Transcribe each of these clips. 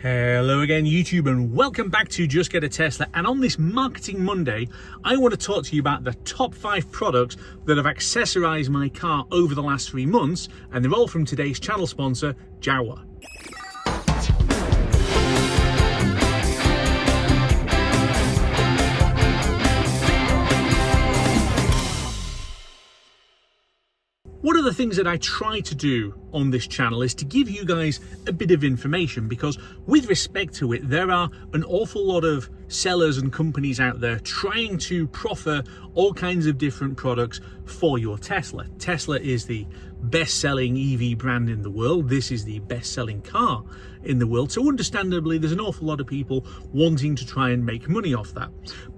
Hello again YouTube, and welcome back to Just Get a Tesla. And on this Marketing Monday, I want to talk to you about the top 5 products that have accessorized my car over the last 3 months, and they're all from today's channel sponsor, Jowua. One of the things that I try to do on this channel is to give you guys a bit of information, because with respect to it, there are an awful lot of sellers and companies out there trying to proffer all kinds of different products for your Tesla. Tesla is the best-selling EV brand in the world. This is the best-selling car in the world. So understandably, there's an awful lot of people wanting to try and make money off that.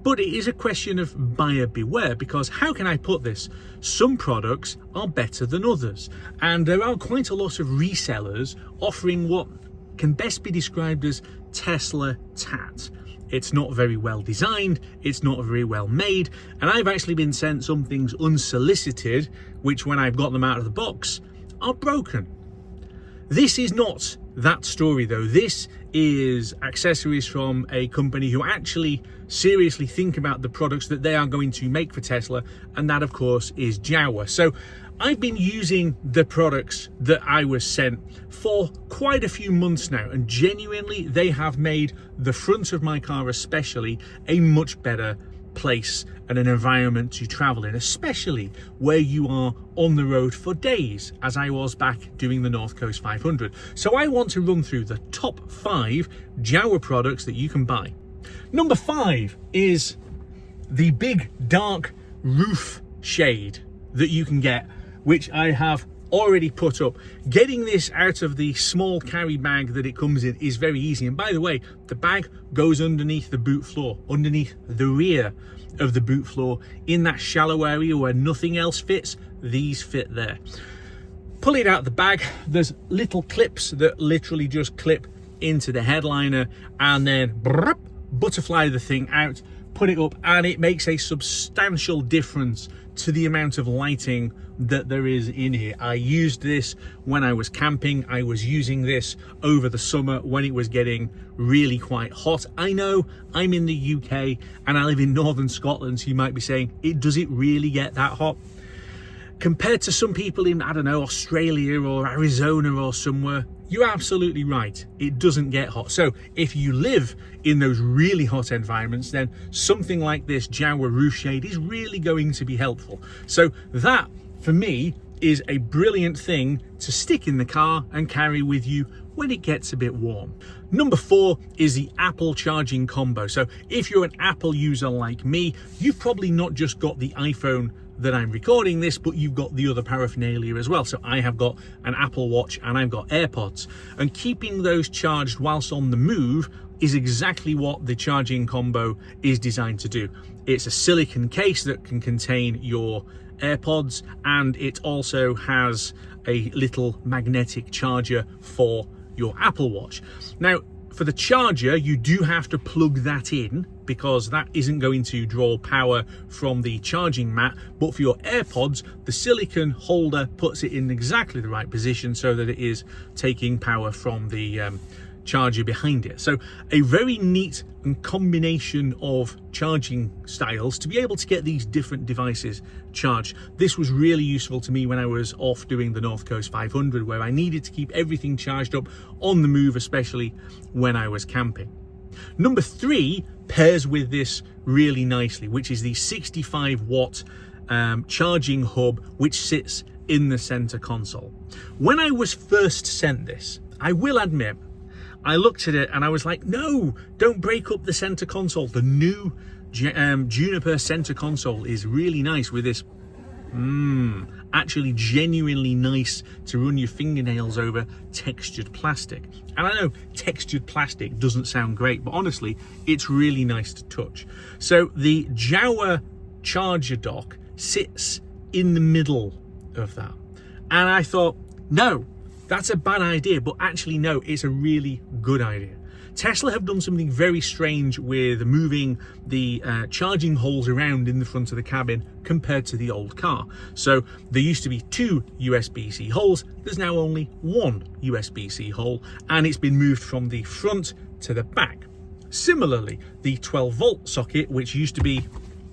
But it is a question of buyer beware, because how can I put this? Some products are better than others. And there are quite a lot of resellers offering what can best be described as Tesla tat. It's not very well designed, it's not very well made, and I've actually been sent some things unsolicited, which when I've got them out of the box, are broken. This is not that story though. This is accessories from a company who actually seriously think about the products that they are going to make for Tesla, and that of course is Jowua. So I've been using the products that I was sent for quite a few months now, and genuinely they have made the front of my car especially a much better place and an environment to travel in, especially where you are on the road for days, as I was back doing the North Coast 500. So I want to run through the top 5 Jowua products that you can buy. Number 5 is the big dark roof shade that you can get, which I have already put up. Getting this out of the small carry bag that it comes in is very easy. And by the way, the bag goes underneath the boot floor, underneath the rear of the boot floor, in that shallow area where nothing else fits. These fit there. Pull it out of the bag. There's little clips that literally just clip into the headliner, and then butterfly the thing out, put it up, and it makes a substantial difference to the amount of lighting that there is in here. I used this when I was camping. I was using this over the summer when it was getting really quite hot. I know I'm in the UK and I live in northern Scotland, so you might be saying, does it really get that hot? Compared to some people in, I don't know, Australia or Arizona or somewhere, you're absolutely right. It doesn't get hot. So if you live in those really hot environments, then something like this Jowua roof shade is really going to be helpful. So that, for me, is a brilliant thing to stick in the car and carry with you when it gets a bit warm. Number 4 is the Apple charging combo. So if you're an Apple user like me, you've probably not just got the iPhone that I'm recording this, but you've got the other paraphernalia as well. So I have got an Apple Watch and I've got AirPods, and keeping those charged whilst on the move is exactly what the charging combo is designed to do. It's a silicone case that can contain your AirPods, and it also has a little magnetic charger for your Apple Watch. Now, for the charger, you do have to plug that in, because that isn't going to draw power from the charging mat. But for your AirPods, the silicone holder puts it in exactly the right position so that it is taking power from the charger behind it. So a very neat combination of charging styles to be able to get these different devices charged. This was really useful to me when I was off doing the North Coast 500, where I needed to keep everything charged up on the move, especially when I was camping. Number 3 pairs with this really nicely, which is the 65 watt charging hub, which sits in the center console. When I was first sent this, I will admit, I looked at it and I was like, no, don't break up the center console. The new Juniper center console is really nice with this, actually genuinely nice to run your fingernails over textured plastic. And I know textured plastic doesn't sound great, but honestly, it's really nice to touch. So the Jowua charger dock sits in the middle of that. And I thought, no, that's a bad idea, but actually no, it's a really good idea. Tesla have done something very strange with moving the charging holes around in the front of the cabin compared to the old car. So there used to be 2 USB-C holes, there's now only 1 USB-C hole, and it's been moved from the front to the back. Similarly, the 12-volt socket, which used to be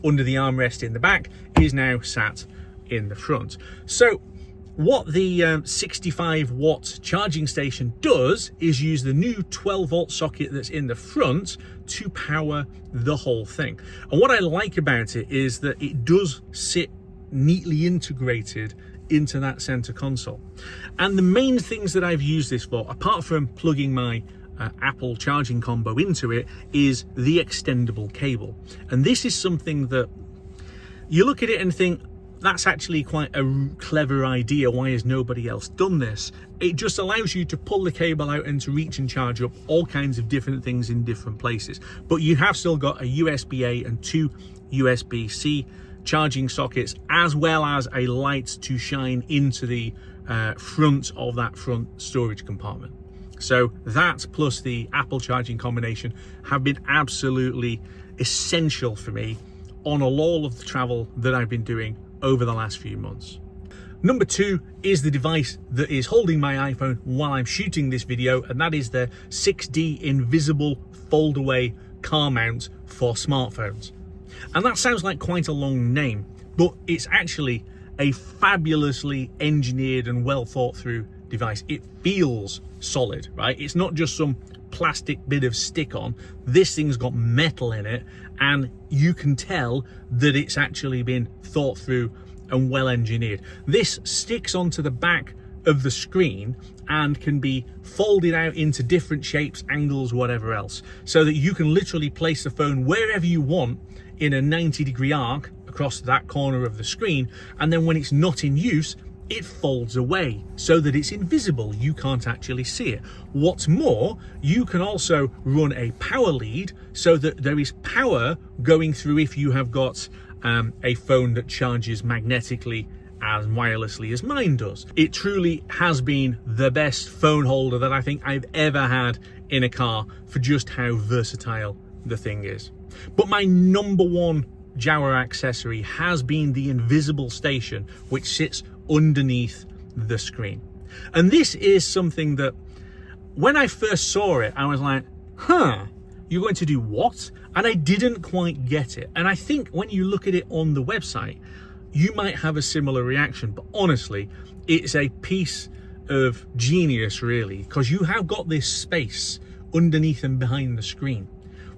under the armrest in the back, is now sat in the front. So what the 65-watt charging station does is use the new 12-volt socket that's in the front to power the whole thing. And what I like about it is that it does sit neatly integrated into that center console. And the main things that I've used this for, apart from plugging my Apple charging combo into it, is the extendable cable. And this is something that you look at it and think, that's actually quite a clever idea. Why has nobody else done this? It just allows you to pull the cable out and to reach and charge up all kinds of different things in different places. But you have still got a USB-A and 2 USB-C charging sockets, as well as a light to shine into the front of that front storage compartment. So that plus the Apple charging combination have been absolutely essential for me on all of the travel that I've been doing over the last few months. Number 2 is the device that is holding my iPhone while I'm shooting this video, and that is the 6D invisible fold away car mount for smartphones. And that sounds like quite a long name, but it's actually a fabulously engineered and well thought through device. It feels solid, right? It's not just some plastic bit of stick on. This thing's got metal in it, and you can tell that it's actually been thought through and well engineered. This sticks onto the back of the screen and can be folded out into different shapes, angles, whatever else, so that you can literally place the phone wherever you want in a 90-degree arc across that corner of the screen, and then when it's not in use, it folds away so that it's invisible. You can't actually see it. What's more, you can also run a power lead so that there is power going through if you have got a phone that charges magnetically as wirelessly as mine does. It truly has been the best phone holder that I think I've ever had in a car for just how versatile the thing is. But my number one Jowua accessory has been the invisible station, which sits underneath the screen. And this is something that when I first saw it, I was like, you're going to do what? And I didn't quite get it. And I think when you look at it on the website, you might have a similar reaction, but honestly, it's a piece of genius really, because you have got this space underneath and behind the screen.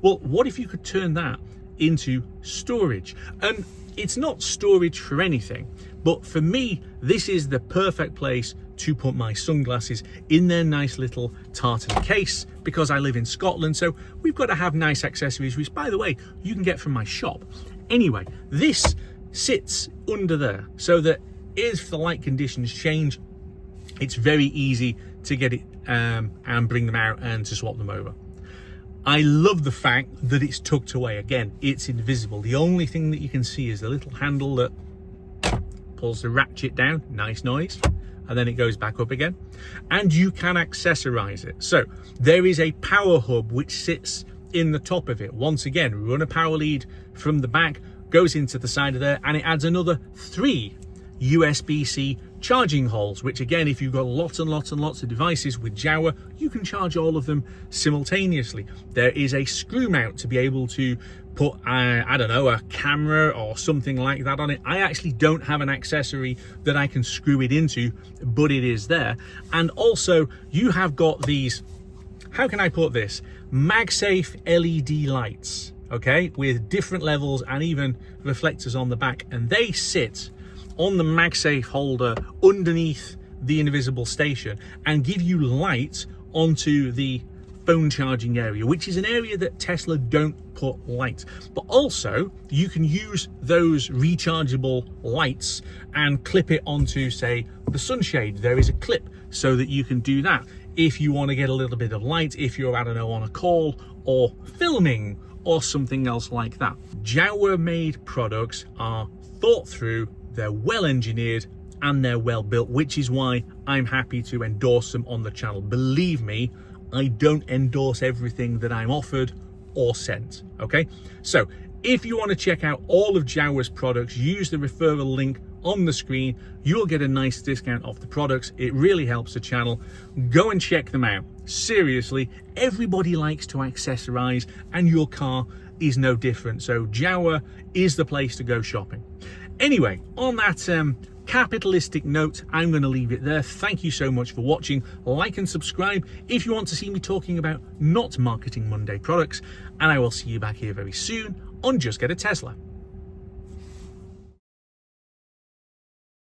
Well, what if you could turn that into storage? And it's not storage for anything, but for me, this is the perfect place to put my sunglasses in their nice little tartan case, because I live in Scotland, so we've got to have nice accessories, which, by the way, you can get from my shop. Anyway, this sits under there so that if the light conditions change, it's very easy to get it and bring them out and to swap them over. I love the fact that it's tucked away. Again, it's invisible. The only thing that you can see is the little handle that pulls the ratchet down, nice noise, and then it goes back up again. And you can accessorize it. So there is a power hub which sits in the top of it. Once again, run a power lead from the back, goes into the side of there, and it adds another 3 USB-C charging holes, which again, if you've got lots and lots and lots of devices with Jowua, you can charge all of them simultaneously. There is a screw mount to be able to put, I don't know, a camera or something like that on it. I actually don't have an accessory that I can screw it into, but it is there. And also, you have got these, how can I put this? MagSafe LED lights, okay, with different levels and even reflectors on the back, and they sit on the MagSafe holder underneath the invisible station and give you light onto the phone charging area, which is an area that Tesla don't put light. But also you can use those rechargeable lights and clip it onto, say, the sunshade. There is a clip so that you can do that if you want to get a little bit of light, if you're, I don't know, on a call or filming or something else like that. Jowua made products are thought through, they're well engineered, and they're well built, which is why I'm happy to endorse them on the channel. Believe me, I don't endorse everything that I'm offered or sent, okay? So if you want to check out all of Jowua's products, use the referral link on the screen. You'll get a nice discount off the products. It really helps the channel. Go and check them out. Seriously, everybody likes to accessorize, and your car is no different. So Jowua is the place to go shopping. Anyway, on that capitalistic note, I'm going to leave it there. Thank you so much for watching. Like and subscribe if you want to see me talking about not Marketing Monday products, and I will see you back here very soon on Just Get a Tesla.